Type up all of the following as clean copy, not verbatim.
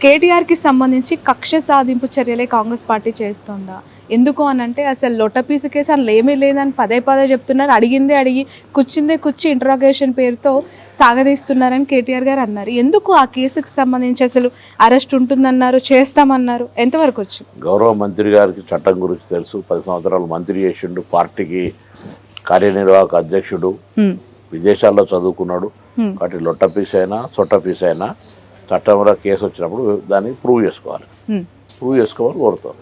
కేటీఆర్కి సంబంధించి కక్ష సాధింపు చర్యలే కాంగ్రెస్ పార్టీ చేస్తోందా? ఎందుకు అనంటే అసలు లొట్టపీసు కేసు అసలు ఏమీ లేదని పదే పదే చెప్తున్నారు. అడిగిందే అడిగి కూర్చుందే కూర్చి ఇంట్రాగేషన్ పేరుతో సాగదీస్తున్నారని కేటీఆర్ గారు అన్నారు. ఎందుకు ఆ కేసుకు సంబంధించి అసలు అరెస్ట్ ఉంటుందన్నారు, చేస్తామన్నారు, ఎంతవరకు వచ్చింది? గౌరవ మంత్రి గారికి చట్టం గురించి తెలుసు. 10 సంవత్సరాలు మంత్రి చేసిండు, పార్టీకి కార్యనిర్వాహక అధ్యక్షుడు, విదేశాల్లో చదువుకున్నాడు. కాబట్టి లొట్టపీస్ అయినా సొట్టపీస్ అయినా చట్టంలో కేసు వచ్చినప్పుడు దాన్ని ప్రూవ్ చేసుకోవాలని కోరుతారు.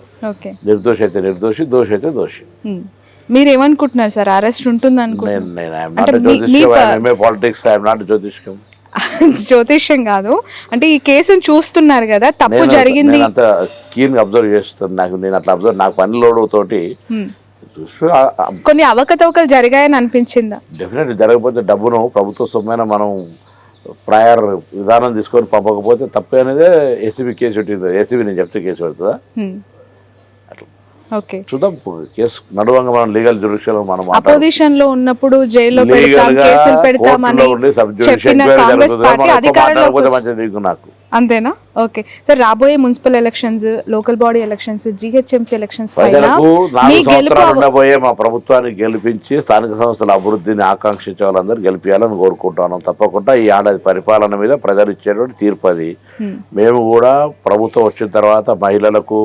నిర్దోషి అయితే నిర్దోషి, దోషి అయితే దోషి. మీరేమనుకుంటున్నారు సార్, అరెస్ట్ ఉంటుంది జ్యోతిష్యం కాదు అంటే ఈ కేసును చూస్తున్నారు కదా, తప్పు జరిగింది అంత కీన్ అబ్జర్వ్ చేస్తాను. నేను అట్లా అబ్జర్వ్, నాకు పనిలోడు తోటి కొన్ని అవకతవకలు జరిగాయని అనిపించిందా? డెఫినెట్లీ జరగకపోతే డబ్బును ప్రభుత్వ సొమ్మైన మనం ప్రయర్ విధానం తీసుకొని పంపకపోతే తప్పే అనేదే ఏసీబీ కేసు పెట్టింది. ఏసీబీ నేను చెప్తే కేసు పెడుతుందా? అట్లా చూద్దాం. కేసు నడువంగా మనం లీగల్ జ్యుడిషియల్ మనం అపోజిషన్ లో ఉన్నప్పుడు జైల్లో పెడతామని చెప్పిన కాంగ్రెస్ పార్టీ అధికారంలోకి మంచిది నాకు. అంతేనా? ఓకే సార్, రాబోయే municipal elections, local body elections, GHMC elections ఉండబోయే మా ప్రభుత్వాన్ని గెలిపించి స్థానిక సంస్థల అభివృద్ధిని ఆకాంక్షించే వాళ్ళందరూ గెలిపించాలని కోరుకుంటున్నాం. తప్పకుండా ఈ ఏడాది పరిపాలన మీద ప్రజలు ఇచ్చేటువంటి తీర్పు అది. మేము కూడా ప్రభుత్వం వచ్చిన తర్వాత మహిళలకు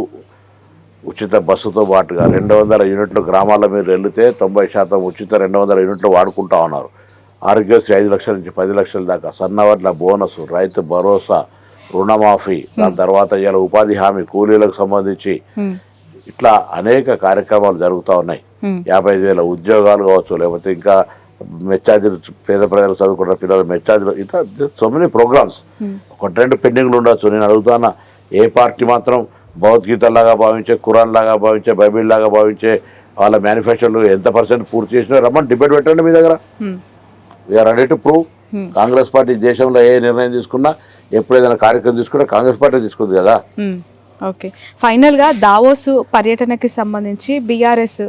ఉచిత బస్సుతో పాటుగా 200 యూనిట్లు గ్రామాల మీద వెళితే 90% ఉచిత 200 యూనిట్లు వాడుకుంటా ఉన్నారు. ఆరోగ్యశ్రీ 5 లక్షల నుంచి 10 లక్షల దాకా, సన్నవడ్ల బోనస్, రైతు భరోసా, రుణమాఫీ, దాని తర్వాత ఇలా ఉపాధి హామీ కూలీలకు సంబంధించి ఇట్లా అనేక కార్యక్రమాలు జరుగుతూ ఉన్నాయి. 55,000 ఉద్యోగాలు కావచ్చు, లేకపోతే ఇంకా మెచ్చార్జీలు, పేద ప్రజలు చదువుకున్న పిల్లలు మెచ్చార్జీలు, ఇట్లా సో మెనీ ప్రోగ్రామ్స్. ఒక 2 పెండింగ్లు ఉండొచ్చు. నేను అడుగుతానా, ఏ పార్టీ మాత్రం భగవద్గీతలాగా భావించే, ఖురాన్ లాగా భావించే, బైబిల్ లాగా భావించే వాళ్ళ మేనిఫెస్టోలు ఎంత % పూర్తి చేసినా రమ్మని డిబేట్ పెట్టండి మీ దగ్గర. We are ready to prove. Congress party దేశంలో ఏ నిర్ణయం తీసుకున్నా, ఎప్పుడు ఏదైనా కార్యక్రమం తీసుకున్నా కాంగ్రెస్ పార్టీ తీసుకుంది కదా. ఓకే, ఫైనల్గా దావోస్ పర్యటనకి సంబంధించి బీఆర్ఎస్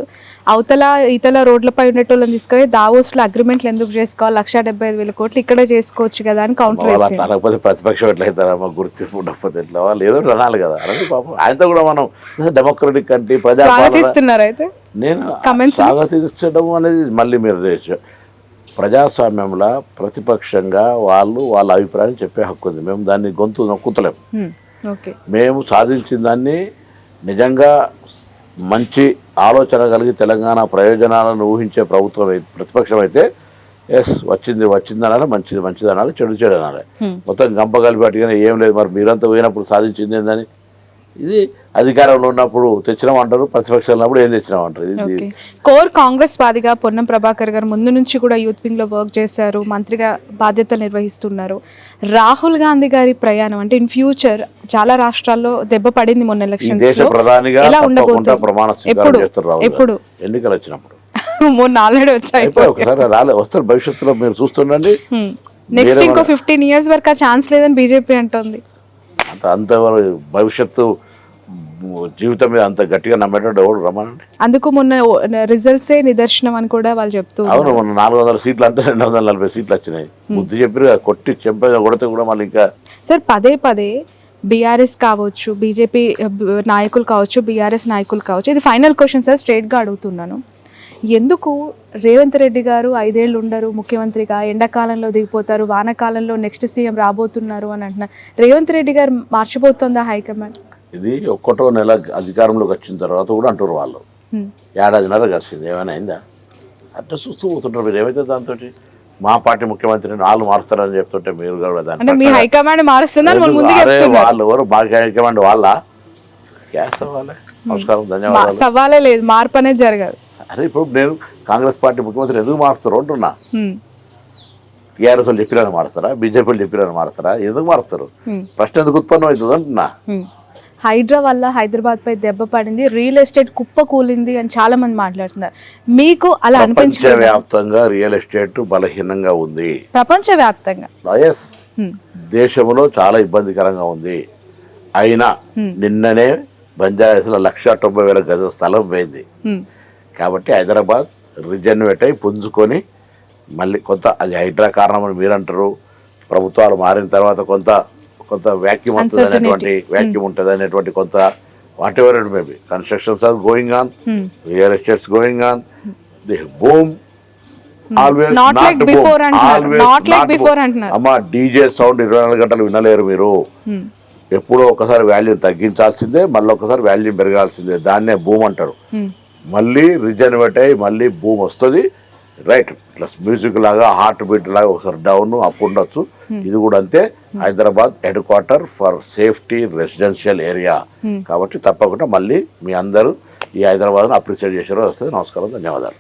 అవతల ఇతల రోడ్లపై ఉండేటోళ్ళని తీసుకొని దావోస్లో అగ్రిమెంట్లు ఎందుకు చేసుకోవాలి, 175,000 కోట్లు ఇక్కడే చేసుకోవచ్చు కదా అని కౌంటర్ వేసి, అనకపోతే ప్రతిపక్షం ఎట్లయితారా, మాకు గుర్తింపు ఉండకపోతే ఎట్లా, వాళ్ళు ఏదో అనాలి కదా. అలాగే పాపం ఆయనతో కూడా మనం డెమోక్రటిక్ కంటే ప్రజాపాలన అయితే నేను స్వాగతించడం అనేది మళ్ళీ మీరు ప్రజాస్వామ్యంలో ప్రతిపక్షంగా వాళ్ళ అభిప్రాయం చెప్పే హక్కు ఉంది. మేము దాన్ని గొంతు నొక్కుతలేము. మేము సాధించిన దాన్ని నిజంగా మంచి ఆలోచన కలిగి తెలంగాణ ప్రయోజనాలను ఊహించే ప్రభుత్వం ప్రతిపక్షం అయితే ఎస్ వచ్చింది అనాలి, మంచిది అనాలి, చెడు అనాలి. మొత్తం గంప కలిపి అట్టుగానే ఏం లేదు, మరి మీరంతా పోయినప్పుడు సాధించింది ఏందని. ఇది అధికారంలో ఉన్నప్పుడు తెచ్చినామంటారు, ప్రతిపక్షంలో ఉన్నప్పుడు ఏం తెచ్చినామంటారు. కోర్ కాంగ్రెస్ వాదిగా పొన్నం ప్రభాకర్ గారు ముందు నుంచి కూడా యూత్ వింగ్ లో వర్క్ చేశారు, మంత్రిగా బాధ్యతలు నిర్వహిస్తున్నారు. రాహుల్ గాంధీ గారి ప్రయాణం అంటే ఇన్ ఫ్యూచర్ చాలా రాష్ట్రాల్లో దెబ్బ పడింది మొన్న ఎలక్షన్స్ లో, ఎలా ఉండబోతుంది? ఎప్పుడు ఎన్నికలు వచ్చినప్పుడు మొన్న ఆల్రెడీ వచ్చాయి, వస్తారు భవిష్యత్తులో మీరు చూస్తుండండి. నెక్స్ట్ ఇంకో 15 years వరకు ఆ ఛాన్స్ లేదని బీజేపీ అంటోంది. అంత భవిష్యత్తు జీవితం మీద అంత గట్టిగా నమ్మేటట్టు ఎవరు రమ్మనండి. అందుకు మొన్న రిజల్ట్సే నిదర్శనం అని కూడా వాళ్ళు చెప్తూ. అవును, మొన్న 400 సీట్లు అంటే 240 సీట్లు వచ్చినాయి. బుద్ధి చెప్పి కొట్టి చెంప కొడితే కూడా మళ్ళీ ఇంకా. సార్, పదే బీఆర్ఎస్ కావచ్చు, బీజేపీ నాయకులు కావచ్చు, బీఆర్ఎస్ నాయకులు కావచ్చు, ఇది ఫైనల్ క్వశ్చన్ సార్, స్ట్రైట్గా అడుగుతున్నాను. ఎందుకు రేవంత్ రెడ్డి గారు 5 ఏళ్ళు ఉండరు ముఖ్యమంత్రిగా, ఎండాకాలంలో దిగిపోతారు, వానాకాలంలో నెక్స్ట్ సీఎం రాబోతున్నారు అని అంటున్నారు. రేవంత్ రెడ్డి గారు మార్చిపోతుందా హైకమాండ్? ఇది 1వ నెల అధికారంలోకి వచ్చిన తర్వాత కూడా అంటారు వాళ్ళు, ఏడాదిన్నర గడిచింది, ఏమైనా అయిందా? అట్లా చూస్తూ పోతుంటారు మీరు. ఏమైతే దాంతో మా పార్టీ ముఖ్యమంత్రిని వాళ్ళు మారుస్తారని చెప్తుంటే మీరు కూడా దాన్ని హైకమాండ్ మారుస్తుందని వాళ్ళు ఎవరు మా హైకమాండ్ వాళ్ళ గ్యాస్ అవ్వాలి. నమస్కారం, ధన్యవాదాలు. సవాలే లేదు, మార్పు అనేది జరగదు. అరే ఇప్పుడు నేను కాంగ్రెస్ పార్టీ ముఖ్యమంత్రి ఎందుకు మారుస్తారు అంటున్నా. టీఆర్ఎస్ వాళ్ళు చెప్పిరని మారుస్తారా, బీజేపీ చెప్పిరని మారుతారా, ఎందుకు మారుస్తారు? ప్రశ్న ఎందుకు ఉత్పన్నం అవుతుంది అంటున్నా. హైడ్రా వల్ల హైదరాబాద్ పై దెబ్బ పడింది, రియల్ ఎస్టేట్ కుప్ప కూలింది అని చాలా మంది మాట్లాడుతున్నారు. మీకు అలా అనిపించింది? ప్రపంచవ్యాప్తంగా రియల్ ఎస్టేట్ బలహీనంగా ఉంది. ప్రపంచవ్యాప్తంగా దేశంలో చాలా ఇబ్బందికరంగా ఉంది. అయినా నిన్ననే బంజారాహిల్స్లో 190,000 గజ స్థలం పోయింది. కాబట్టి హైదరాబాద్ రిజన్వేట్ అయి పుంజుకొని మళ్ళీ కొంత, అది హైడ్రా కారణమని మీరంటారు, ప్రభుత్వాలు మారిన తర్వాత కొంత కొంత వ్యాక్యూమ్ వస్తుంది అనేటువంటి వ్యాక్యూమ్ ఉంటుంది అనేటువంటి కొంత whatever it maybe constructions are going on, real estates going on, the boom always Not like not before boom అంటున్నారు. Not like before ఆల్వేస్ అంటున్నారు. అమ్మ డీజే సౌండ్ 24 గంటలు వినలేరు మీరు. ఎప్పుడో ఒకసారి వాల్యూమ్ తగ్గించాల్సిందే, మళ్ళీ ఒకసారి వాల్యూమ్ పెరగాల్సిందే. దాన్నే బూమ్ అంటారు. మళ్ళీ రిజనరేట్ అయ్యి మళ్ళీ బూమ్ వస్తుంది. రైట్, ఇట్లా మ్యూజిక్ లాగా హార్ట్ బీట్ లాగా ఒకసారి డౌన్ అప్ ఉండొచ్చు. ఇది కూడా అంతే. Hyderabad head quarter for safety residential area కాబట్టి తప్పకుండా మళ్ళీ మీ అందరూ ఈ హైదరాబాద్ను అప్రిషియేట్ చేసే రోజు వస్తుంది. నమస్కారం, ధన్యవాదాలు.